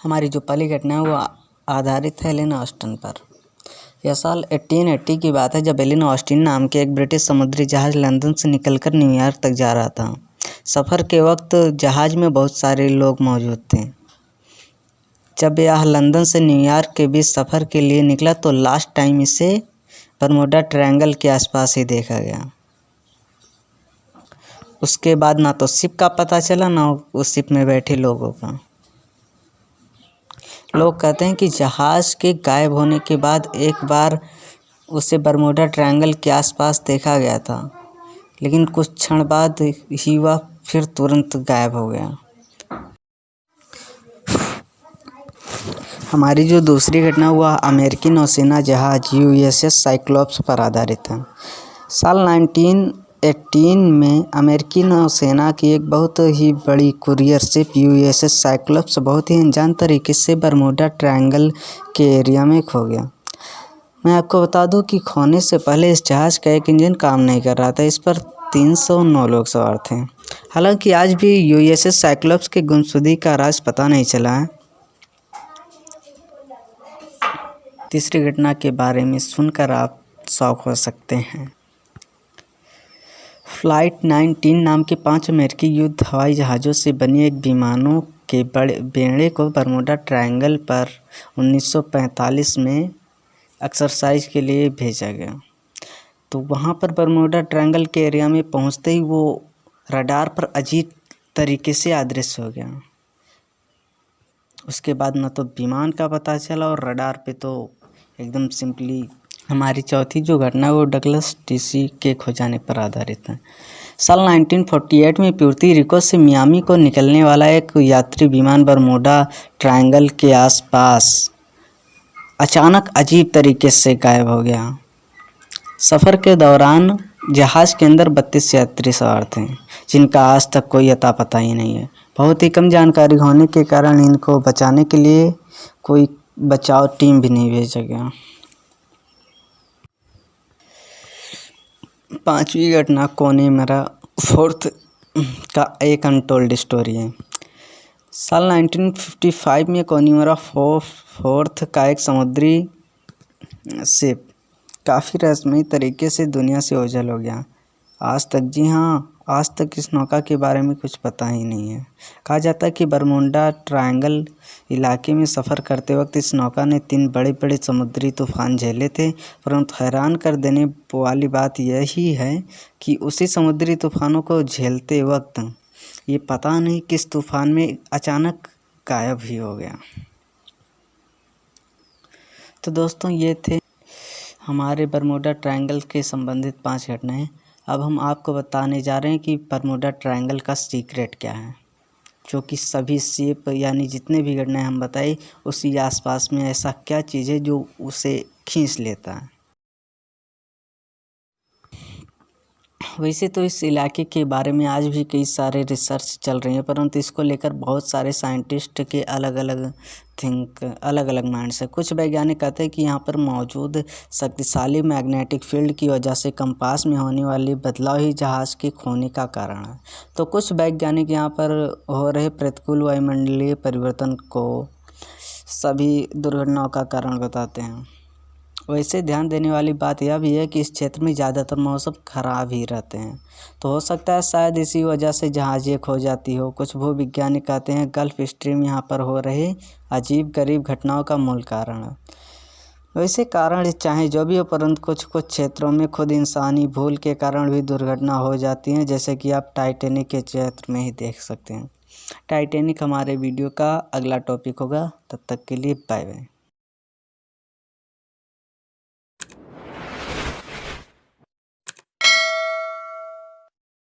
हमारी जो पहली घटना है वो आधारित है एलेन ऑस्टिन पर। यह साल 1880 की बात है जब एलेन ऑस्टिन नाम के एक ब्रिटिश समुद्री जहाज़ लंदन से निकलकर न्यूयॉर्क तक जा रहा था। सफ़र के वक्त जहाज़ में बहुत सारे लोग मौजूद थे। जब यह लंदन से न्यूयॉर्क के बीच सफ़र के लिए निकला तो लास्ट टाइम इसे बरमूडा ट्रायंगल के आसपास ही देखा गया। उसके बाद ना तो शिप का पता चला ना उस शिप में बैठे लोगों का। लोग कहते हैं कि जहाज़ के गायब होने के बाद एक बार उसे बरमूडा ट्रायंगल के आसपास देखा गया था, लेकिन कुछ क्षण बाद ही वह फिर तुरंत गायब हो गया। हमारी जो दूसरी घटना वह अमेरिकी नौसेना जहाज़ USS साइक्लोप्स पर आधारित है। साल 1918 में अमेरिकी नौसेना की एक बहुत ही बड़ी कुरियर शिप USS साइक्लोप्स बहुत ही अनजान तरीके से बरमूडा ट्रायंगल के एरिया में खो गया। मैं आपको बता दूं कि खोने से पहले इस जहाज़ का एक इंजन काम नहीं कर रहा था। इस पर 309 लोग सवार थे। हालांकि आज भी USS साइक्लोप्स के गुमशुदगी का राज पता नहीं चला है। तीसरी घटना के बारे में सुनकर आप शॉक हो सकते हैं। फ्लाइट 19 नाम के 5 अमेरिकी युद्ध हवाई जहाज़ों से बनी एक विमानों के बड़े बेड़े को बरमूडा ट्रायंगल पर 1945 में एक्सरसाइज के लिए भेजा गया। तो वहाँ पर बरमूडा ट्रायंगल के एरिया में पहुँचते ही वो रडार पर अजीब तरीके से अदृश्य हो गया। उसके बाद न तो विमान का पता चला और रडार पे तो एकदम सिंपली। हमारी चौथी जो घटना है वो डगलस टीसी के खो जाने पर आधारित है। साल 1948 में प्यूर्तो रिको से मियामी को निकलने वाला एक यात्री विमान बरमूडा ट्रायंगल के आसपास अचानक अजीब तरीके से गायब हो गया। सफ़र के दौरान जहाज़ के अंदर 32 यात्री सवार थे, जिनका आज तक कोई अता पता ही नहीं है। बहुत ही कम जानकारी होने के कारण इनको बचाने के लिए कोई बचाव टीम भी नहीं भेजा गया। पांचवी घटना कोनेमरा फोर्थ का एक अनटोल्ड स्टोरी है। साल 1955 में कोनेमरा फोर्थ का एक समुद्री शिप काफ़ी रहस्यमयी तरीके से दुनिया से ओझल हो गया। आज तक इस नौका के बारे में कुछ पता ही नहीं है। कहा जाता है कि बरमूडा ट्रायंगल इलाके में सफ़र करते वक्त इस नौका ने 3 बड़े बड़े समुद्री तूफान झेले थे, परंतु हैरान कर देने वाली बात यही है कि उसी समुद्री तूफानों को झेलते वक्त ये पता नहीं किस तूफान में अचानक गायब ही हो गया। तो दोस्तों ये थे हमारे बरमूडा ट्रायंगल के संबंधित 5 घटनाएं। अब हम आपको बताने जा रहे हैं कि बरमूडा ट्रायंगल का सीक्रेट क्या है, जो कि सभी शिप यानी जितने भी घटनाएं हम बताई उसी आसपास में ऐसा क्या चीज़ है जो उसे खींच लेता है। वैसे तो इस इलाके के बारे में आज भी कई सारे रिसर्च चल रही हैं, परंतु इसको लेकर बहुत सारे साइंटिस्ट के अलग अलग माइंड्स है। कुछ वैज्ञानिक कहते हैं कि यहाँ पर मौजूद शक्तिशाली मैग्नेटिक फील्ड की वजह से कंपास में होने वाली बदलाव ही जहाज़ के खोने का कारण है। तो कुछ वैज्ञानिक यहाँ पर हो रहे प्रतिकूल वायुमंडलीय परिवर्तन को सभी दुर्घटनाओं का कारण बताते हैं। वैसे ध्यान देने वाली बात यह भी है कि इस क्षेत्र में ज़्यादातर मौसम खराब ही रहते हैं, तो हो सकता है शायद इसी वजह से जहाज़ ये खो जाती हो। कुछ भूविज्ञानिक कहते हैं गल्फ स्ट्रीम यहाँ पर हो रहे अजीब गरीब घटनाओं का मूल कारण है। वैसे कारण चाहे जो भी हो, परंतु कुछ क्षेत्रों में खुद इंसानी भूल के कारण भी दुर्घटना हो जाती हैं, जैसे कि आप टाइटैनिक के क्षेत्र में ही देख सकते हैं। टाइटैनिक हमारे वीडियो का अगला टॉपिक होगा। तब तक के लिए बाय बाय।